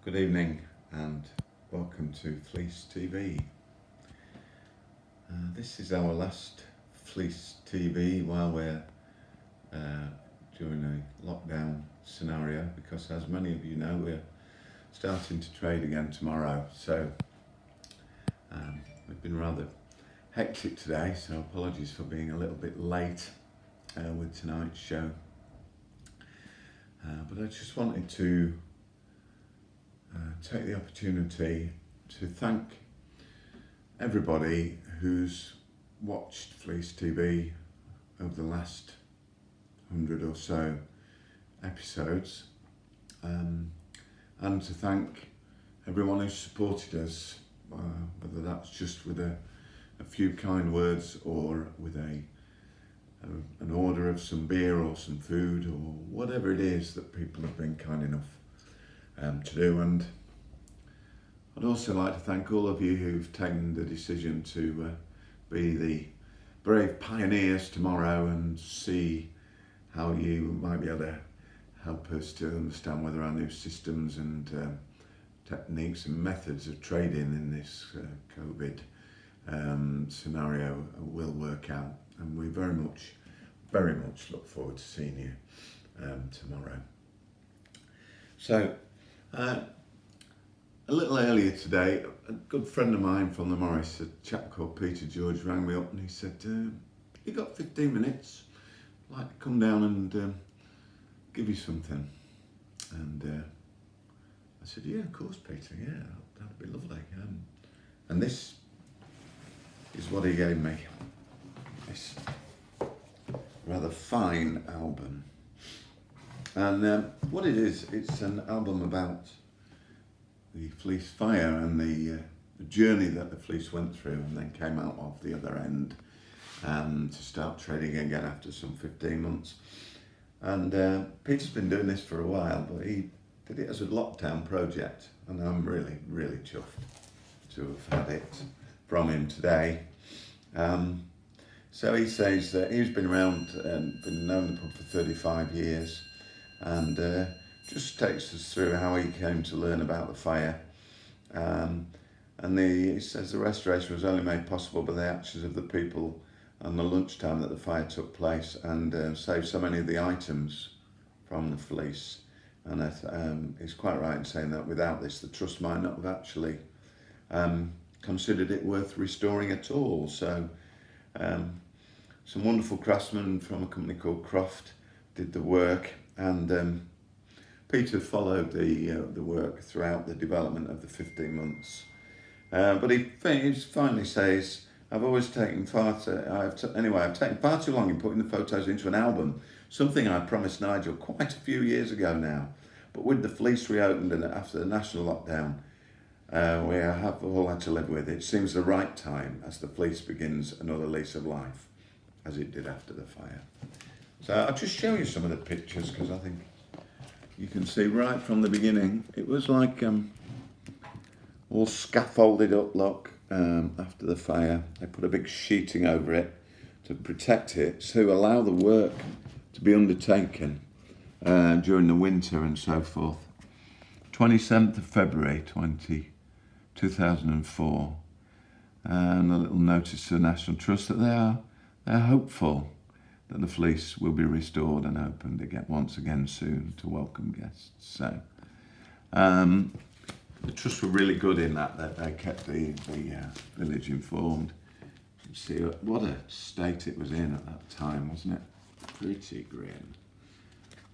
Good evening and welcome to Fleece TV. This is our last Fleece TV while we're during a lockdown scenario, because as many of you know, we're starting to trade again tomorrow. So we've been rather hectic today, so apologies for being a little bit late with tonight's show. But I just wanted to take the opportunity to thank everybody who's watched Fleece TV over the last 100 or so episodes, and to thank everyone who's supported us, whether that's just with a few kind words or with an order of some beer or some food or whatever it is that people have been kind enough to do. And I'd also like to thank all of you who've taken the decision to be the brave pioneers tomorrow and see how you might be able to help us to understand whether our new systems and techniques and methods of trading in this COVID scenario will work out. And we very much look forward to seeing you tomorrow. So a little earlier today, a good friend of mine from the Morris, a chap called Peter George, rang me up and he said, you got 15 minutes? I'd like to come down and give you something. And I said, yeah, of course, Peter, yeah, that'd be lovely. And this is what he gave me, this rather fine album. And what it is, it's an album about the Fleece fire and the journey that the Fleece went through and then came out of the other end to start trading again after some 15 months. And Peter's been doing this for a while, but he did it as a lockdown project, and I'm really, really chuffed to have had it from him today. So he says that he's been around and been known the pub for 35 years, and just takes us through how he came to learn about the fire. He says the restoration was only made possible by the actions of the people and the lunchtime that the fire took place, and saved so many of the items from the Fleece. And he's quite right in saying that without this, the trust might not have actually considered it worth restoring at all. So some wonderful craftsmen from a company called Croft did the work, and Peter followed the work throughout the development of the 15 months. But he finally says, I've taken far too long in putting the photos into an album, something I promised Nigel quite a few years ago now. But with the Fleece reopened and after the national lockdown, we have all had to live with it. It seems the right time as the Fleece begins another lease of life, as it did after the fire. So I'll just show you some of the pictures, because I think you can see right from the beginning, it was like all scaffolded up look after the fire. They put a big sheeting over it to protect it, to allow the work to be undertaken during the winter and so forth. 27th of February 2004, and a little notice to the National Trust that they're hopeful that the Fleece will be restored and opened again once again soon to welcome guests. So the Trust were really good in that they kept the village informed. You can see what a state it was in at that time, wasn't it? Pretty grim.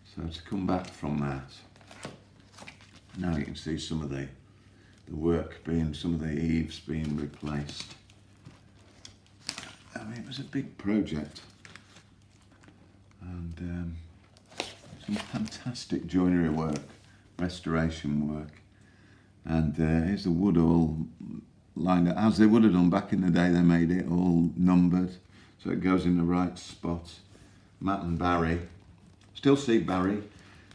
So to come back from that, now you can see some of the work some of the eaves being replaced. I mean, it was a big project. And some fantastic joinery work, restoration work. And here's the wood all lined up, as they would have done back in the day. They made it all numbered, so it goes in the right spot. Matt and Barry, still see Barry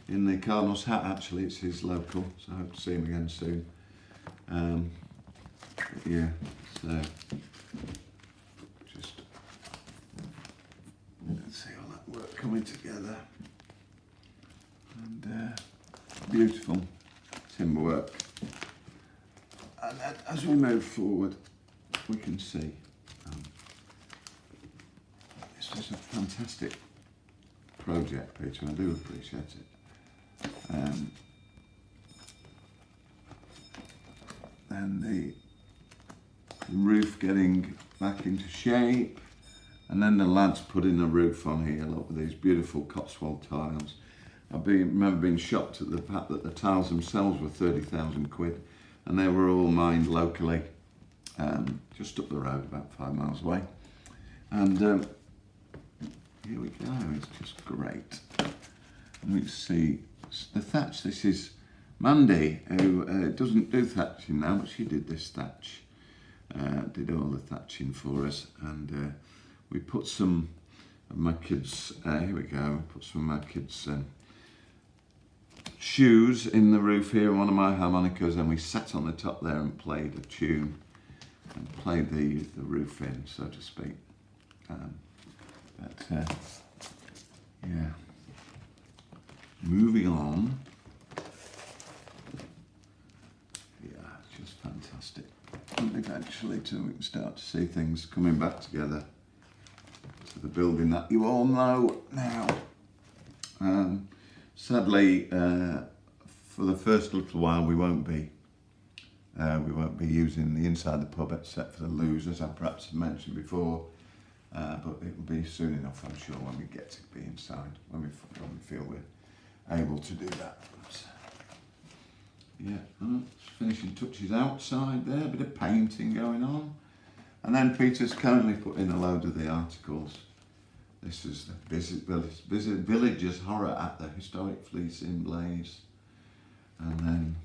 in the Cardinals hat, actually, it's his local, so I hope to see him again soon. Yeah, so just see all that work coming together, and beautiful timber work. And then as we move forward, we can see this is a fantastic project, Peter. I do appreciate it. And the roof getting back into shape, and then the lads putting a roof on here, look, with these beautiful Cotswold tiles. remember being shocked at the fact that the tiles themselves were 30,000 quid, and they were all mined locally, just up the road, about 5 miles away. And here we go, it's just great. And we see the thatch. This is Mandy, who doesn't do thatching now, but she did this thatch, did all the thatching for us. And we put some of my kids, here we go, put some of my kids' shoes in the roof here, one of my harmonicas, and we sat on the top there and played a tune and played the roof in, so to speak. Yeah. Moving on. Yeah, it's just fantastic. And eventually too, we can start to see things coming back together to the building that you all know now. Sadly, for the first little while, we won't be using the inside of the pub except for the loos, as I perhaps mentioned before. But it will be soon enough, I'm sure, when we get to be inside, when we feel we're able to do that. But, yeah, finishing touches outside there, a bit of painting going on. And then Peter's currently put in a load of the articles. This is the Villagers Horror at the Historic Fleece in Blaze. And then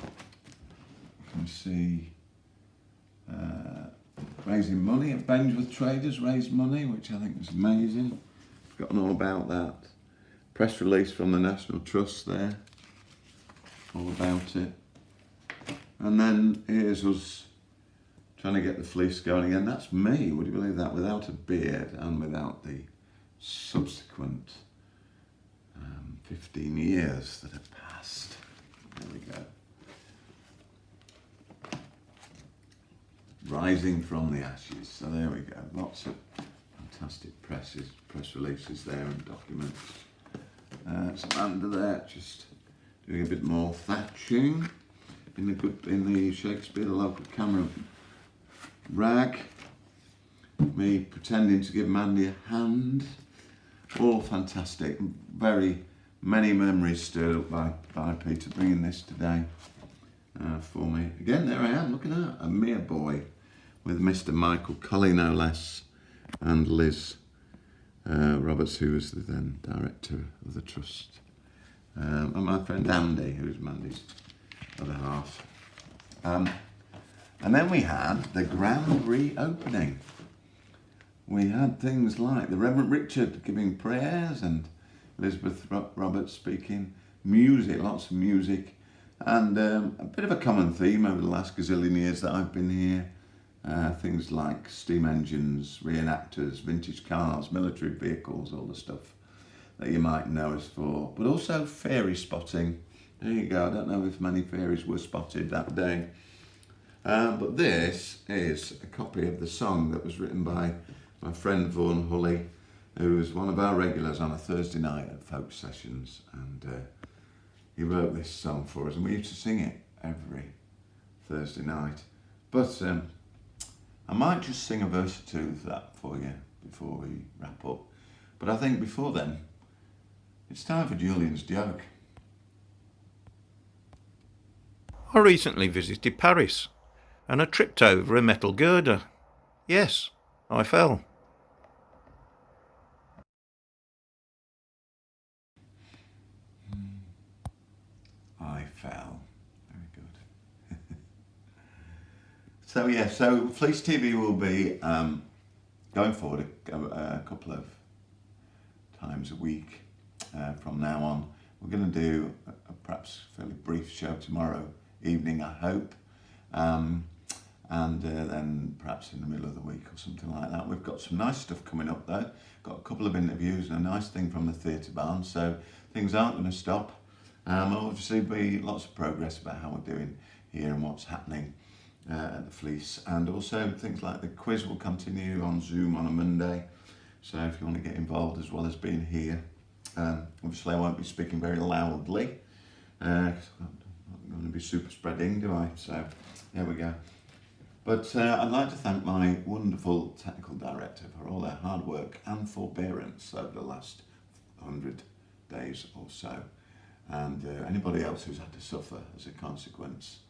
you can see raising money at Bengeworth Traders, raised money, which I think is amazing. Forgotten all about that. Press release from the National Trust there, all about it. And then here's us trying to get the fleece going again. That's me, would you believe that? Without a beard and without the subsequent 15 years that have passed. There we go. Rising from the ashes. So there we go. Lots of fantastic press releases there and documents. Samantha there, just doing a bit more thatching in the Shakespeare, the local camera rag. Me pretending to give Mandy a hand. All fantastic. Very many memories stirred up by Peter bringing this today for me. Again, there I am, looking at a mere boy with Mr. Michael Colley, no less, and Liz Roberts, who was the then director of the trust, and my friend Andy, who's Mandy's other half. And then we had the grand reopening. We had things like the Reverend Richard giving prayers and Elizabeth Roberts speaking, music, lots of music, and a bit of a common theme over the last gazillion years that I've been here. Things like steam engines, reenactors, vintage cars, military vehicles, all the stuff that you might know us for. But also fairy spotting. There you go. I don't know if many fairies were spotted that day. But this is a copy of the song that was written by my friend Vaughan Hulley, who was one of our regulars on a Thursday night at Folk Sessions. And he wrote this song for us, and we used to sing it every Thursday night. But I might just sing a verse or two of that for you before we wrap up. But I think before then, it's time for Julian's joke. I recently visited Paris, and I tripped over a metal girder. Yes, I fell. I fell. Very good. So Fleece TV will be going forward a couple of times a week from now on. We're going to do a perhaps fairly brief show tomorrow evening, I hope, and then perhaps in the middle of the week or something like that. We've got some nice stuff coming up though. Got a couple of interviews and a nice thing from the theatre barn, so things aren't going to stop. Obviously be lots of progress about how we're doing here and what's happening. at the Fleece, and also things like the quiz will continue on Zoom on a Monday. So if you want to get involved as well as being here, obviously I won't be speaking very loudly. I'm not going to be super spreading, do I? So there we go. But I'd like to thank my wonderful technical director for all their hard work and forbearance over the last 100 days or so, and anybody else who's had to suffer as a consequence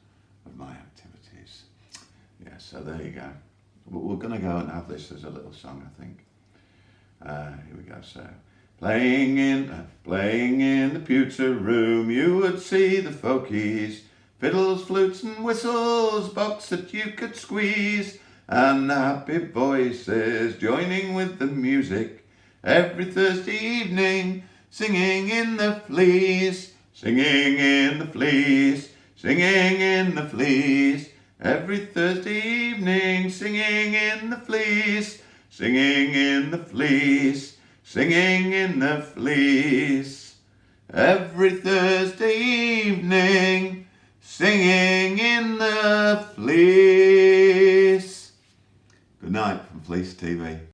of my activities. Yeah, so there you go. We're going to go and have this as a little song, I think. Here we go. So, playing in the pewter room, you would see the folkies, fiddles, flutes and whistles, box that you could squeeze, and happy voices joining with the music every Thursday evening, singing in the Fleece, singing in the Fleece, singing in the Fleece. Every Thursday evening, singing in the Fleece, singing in the Fleece, singing in the Fleece. Every Thursday evening, singing in the Fleece. Good night from Fleece TV.